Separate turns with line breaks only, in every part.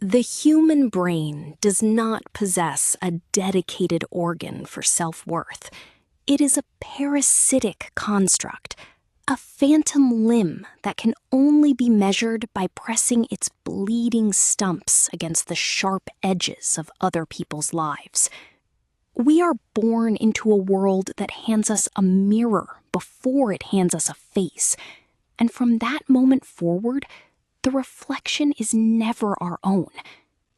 The human brain does not possess a dedicated organ for self-worth. It is a parasitic construct, a phantom limb that can only be measured by pressing its bleeding stumps against the sharp edges of other people's lives. We are born into a world that hands us a mirror before it hands us a face, and from that moment forward, the reflection is never our own.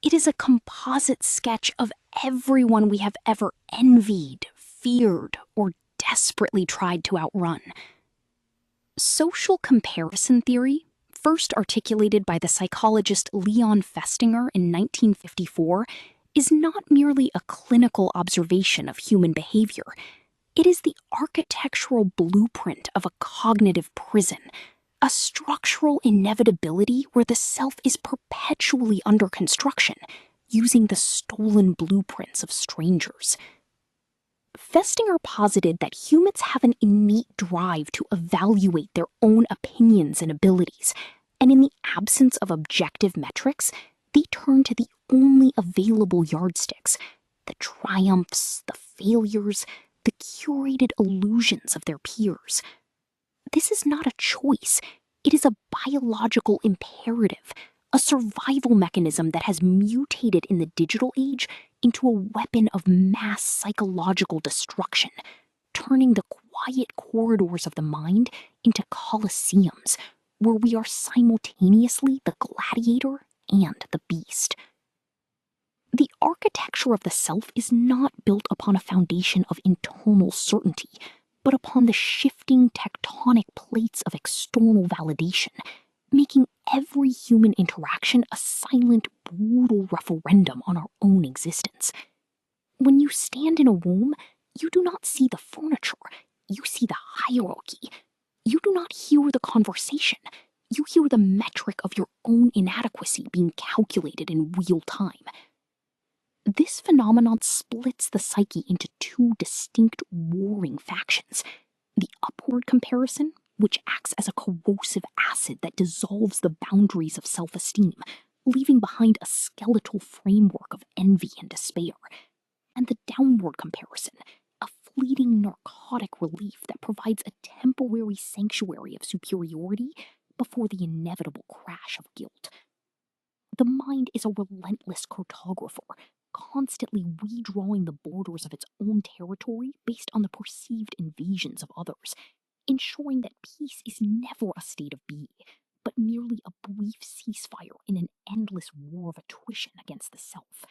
It is a composite sketch of everyone we have ever envied, feared, or desperately tried to outrun. Social comparison theory, first articulated by the psychologist Leon Festinger in 1954, is not merely a clinical observation of human behavior. It is the architectural blueprint of a cognitive prison, a structural inevitability where the self is perpetually under construction, using the stolen blueprints of strangers. Festinger posited that humans have an innate drive to evaluate their own opinions and abilities, and in the absence of objective metrics, they turn to the only available yardsticks: the triumphs, the failures, the curated illusions of their peers. This is not a choice. It is a biological imperative, a survival mechanism that has mutated in the digital age into a weapon of mass psychological destruction, turning the quiet corridors of the mind into coliseums where we are simultaneously the gladiator and the beast. The architecture of the self is not built upon a foundation of internal certainty, but upon the shifting tectonic plates of external validation, making every human interaction a silent, brutal referendum on our own existence. When you stand in a room, you do not see the furniture, you see the hierarchy. You do not hear the conversation, you hear the metric of your own inadequacy being calculated in real time. This phenomenon splits the psyche into two distinct warring factions: the upward comparison, which acts as a corrosive acid that dissolves the boundaries of self-esteem, leaving behind a skeletal framework of envy and despair, and the downward comparison, a fleeting narcotic relief that provides a temporary sanctuary of superiority before the inevitable crash of guilt. The mind is a relentless cartographer, constantly redrawing the borders of its own territory based on the perceived invasions of others, ensuring that peace is never a state of being, but merely a brief ceasefire in an endless war of attrition against the self.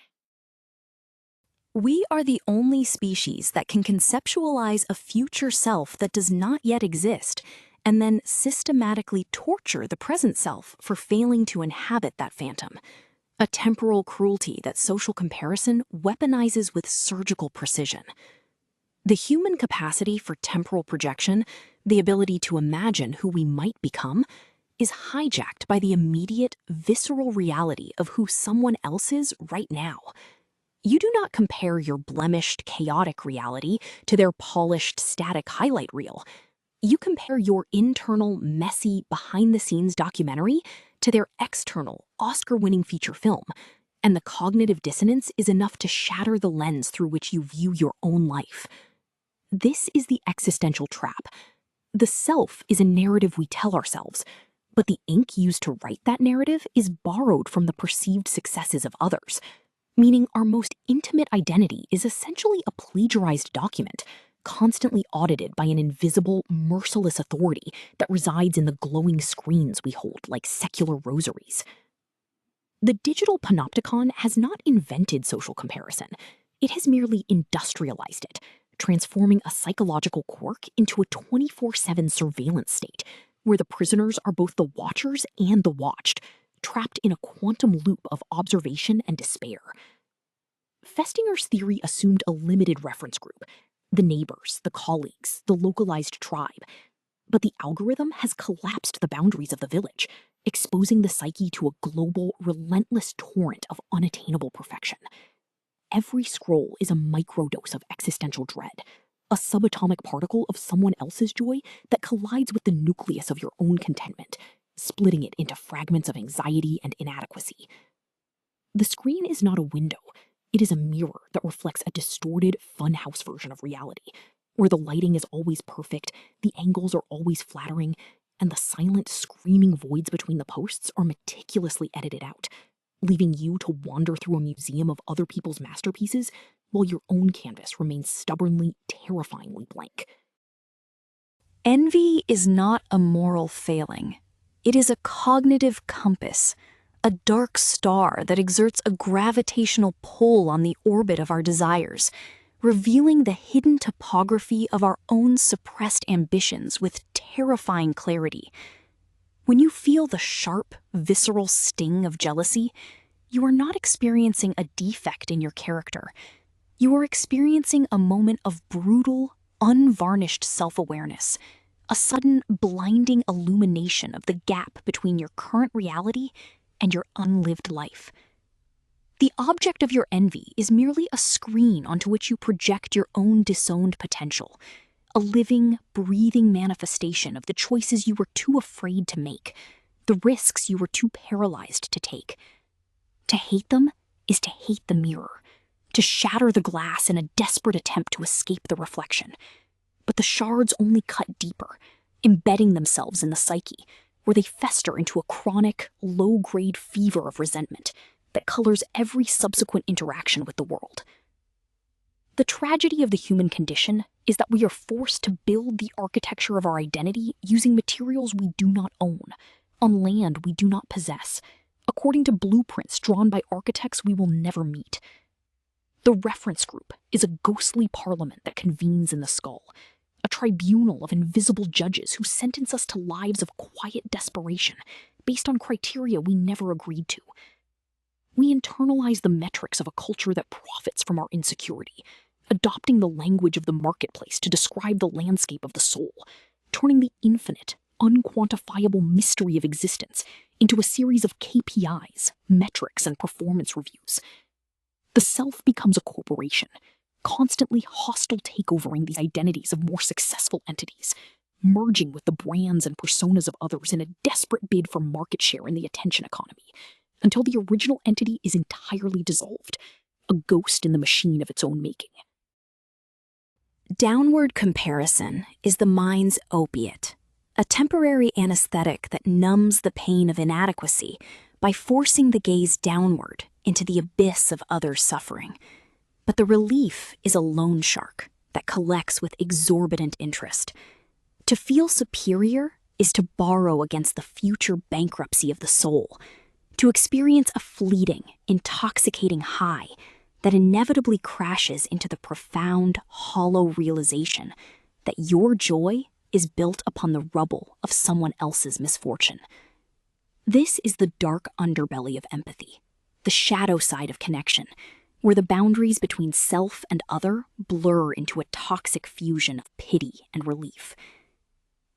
We are the only species that can conceptualize a future self that does not yet exist, and then systematically torture the present self for failing to inhabit that phantom. A temporal cruelty that social comparison weaponizes with surgical precision. The human capacity for temporal projection, the ability to imagine who we might become, is hijacked by the immediate, visceral reality of who someone else is right now. You do not compare your blemished, chaotic reality to their polished, static highlight reel. You compare your internal, messy, behind-the-scenes documentary to their external, Oscar-winning feature film, and the cognitive dissonance is enough to shatter the lens through which you view your own life. This is the existential trap. The self is a narrative we tell ourselves, but the ink used to write that narrative is borrowed from the perceived successes of others, meaning our most intimate identity is essentially a plagiarized document, constantly audited by an invisible, merciless authority that resides in the glowing screens we hold like secular rosaries. The digital panopticon has not invented social comparison. It has merely industrialized it, transforming a psychological quirk into a 24/7 surveillance state, where the prisoners are both the watchers and the watched, trapped in a quantum loop of observation and despair. Festinger's theory assumed a limited reference group: the neighbors, the colleagues, the localized tribe. But the algorithm has collapsed the boundaries of the village, exposing the psyche to a global, relentless torrent of unattainable perfection. Every scroll is a microdose of existential dread, a subatomic particle of someone else's joy that collides with the nucleus of your own contentment, splitting it into fragments of anxiety and inadequacy. The screen is not a window. It is a mirror that reflects a distorted, funhouse version of reality, where the lighting is always perfect, the angles are always flattering, and the silent, screaming voids between the posts are meticulously edited out, leaving you to wander through a museum of other people's masterpieces while your own canvas remains stubbornly, terrifyingly blank.
Envy is not a moral failing. It is a cognitive compass, a dark star that exerts a gravitational pull on the orbit of our desires, revealing the hidden topography of our own suppressed ambitions with terrifying clarity. When you feel the sharp, visceral sting of jealousy, you are not experiencing a defect in your character. You are experiencing a moment of brutal, unvarnished self-awareness, a sudden, blinding illumination of the gap between your current reality and your unlived life. The object of your envy is merely a screen onto which you project your own disowned potential, a living, breathing manifestation of the choices you were too afraid to make, the risks you were too paralyzed to take. To hate them is to hate the mirror, to shatter the glass in a desperate attempt to escape the reflection. But the shards only cut deeper, embedding themselves in the psyche, where they fester into a chronic, low-grade fever of resentment that colors every subsequent interaction with the world. The tragedy of the human condition is that we are forced to build the architecture of our identity using materials we do not own, on land we do not possess, according to blueprints drawn by architects we will never meet. The reference group is a ghostly parliament that convenes in the skull, a tribunal of invisible judges who sentence us to lives of quiet desperation based on criteria we never agreed to. We internalize the metrics of a culture that profits from our insecurity, adopting the language of the marketplace to describe the landscape of the soul, turning the infinite, unquantifiable mystery of existence into a series of KPIs, metrics, and performance reviews. The self becomes a corporation, constantly hostile takeovering the identities of more successful entities, merging with the brands and personas of others in a desperate bid for market share in the attention economy, until the original entity is entirely dissolved, a ghost in the machine of its own making.
Downward comparison is the mind's opiate, a temporary anesthetic that numbs the pain of inadequacy by forcing the gaze downward into the abyss of others' suffering. But the relief is a loan shark that collects with exorbitant interest. To feel superior is to borrow against the future bankruptcy of the soul, to experience a fleeting, intoxicating high that inevitably crashes into the profound, hollow realization that your joy is built upon the rubble of someone else's misfortune. This is the dark underbelly of empathy, the shadow side of connection, where the boundaries between self and other blur into a toxic fusion of pity and relief.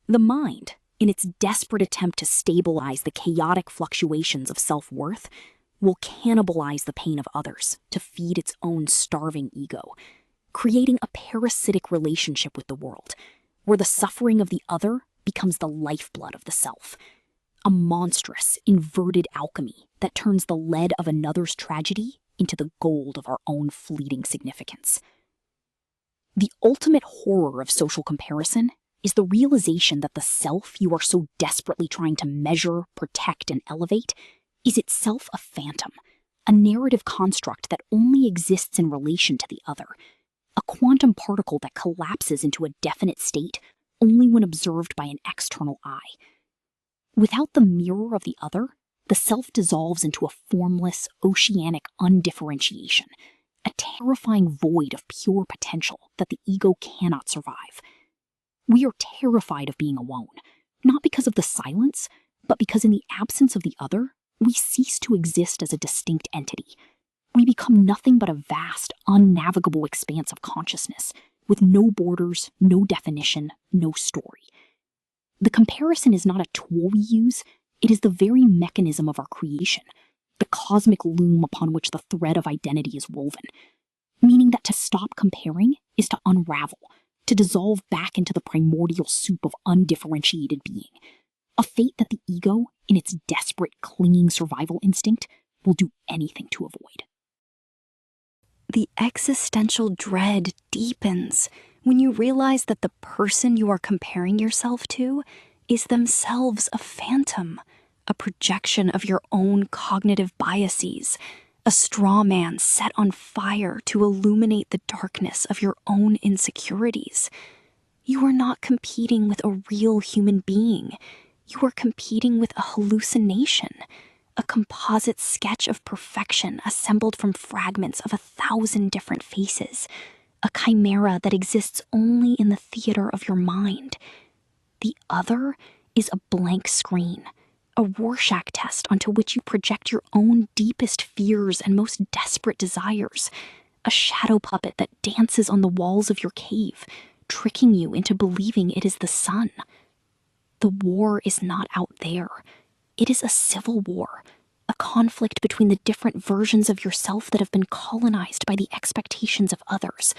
The mind, in its desperate attempt to stabilize the chaotic fluctuations of self-worth, will cannibalize the pain of others to feed its own starving ego, creating a parasitic relationship with the world, where the suffering of the other becomes the lifeblood of the self, a monstrous, inverted alchemy that turns the lead of another's tragedy into the gold of our own fleeting significance. The ultimate horror of social comparison is the realization that the self you are so desperately trying to measure, protect, and elevate is itself a phantom, a narrative construct that only exists in relation to the other, a quantum particle that collapses into a definite state only when observed by an external eye. Without the mirror of the other, the self dissolves into a formless, oceanic undifferentiation, a terrifying void of pure potential that the ego cannot survive. We are terrified of being alone, not because of the silence, but because in the absence of the other, we cease to exist as a distinct entity. We become nothing but a vast, unnavigable expanse of consciousness, with no borders, no definition, no story. The comparison is not a tool we use, it is the very mechanism of our creation, the cosmic loom upon which the thread of identity is woven, meaning that to stop comparing is to unravel, to dissolve back into the primordial soup of undifferentiated being, a fate that the ego, in its desperate, clinging survival instinct, will do anything to avoid.
The existential dread deepens when you realize that the person you are comparing yourself to is themselves a phantom, a projection of your own cognitive biases, a straw man set on fire to illuminate the darkness of your own insecurities. You are not competing with a real human being. You are competing with a hallucination, a composite sketch of perfection assembled from fragments of 1,000 different faces, a chimera that exists only in the theater of your mind. The other is a blank screen, a Rorschach test onto which you project your own deepest fears and most desperate desires, a shadow puppet that dances on the walls of your cave, tricking you into believing it is the sun. The war is not out there. It is a civil war, a conflict between the different versions of yourself that have been colonized by the expectations of others,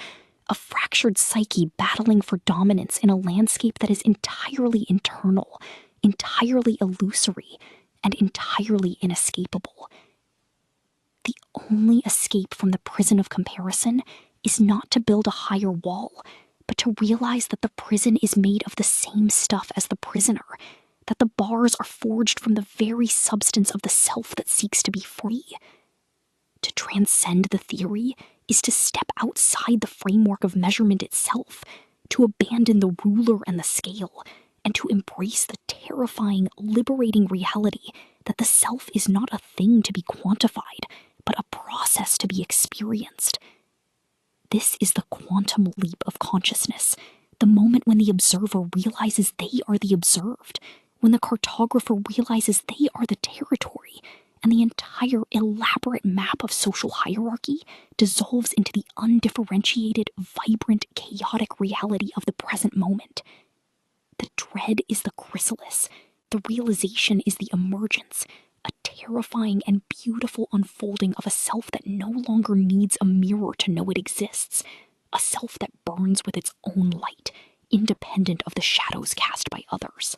a fractured psyche battling for dominance in a landscape that is entirely internal, entirely illusory, and entirely inescapable. The only escape from the prison of comparison is not to build a higher wall, but to realize that the prison is made of the same stuff as the prisoner, that the bars are forged from the very substance of the self that seeks to be free. To transcend the theory is to step outside the framework of measurement itself, to abandon the ruler and the scale, and to embrace the terrifying, liberating reality that the self is not a thing to be quantified, but a process to be experienced. This is the quantum leap of consciousness, the moment when the observer realizes they are the observed, when the cartographer realizes they are the territory, and the entire elaborate map of social hierarchy dissolves into the undifferentiated, vibrant, chaotic reality of the present moment. The dread is the chrysalis, the realization is the emergence, a terrifying and beautiful unfolding of a self that no longer needs a mirror to know it exists, a self that burns with its own light, independent of the shadows cast by others.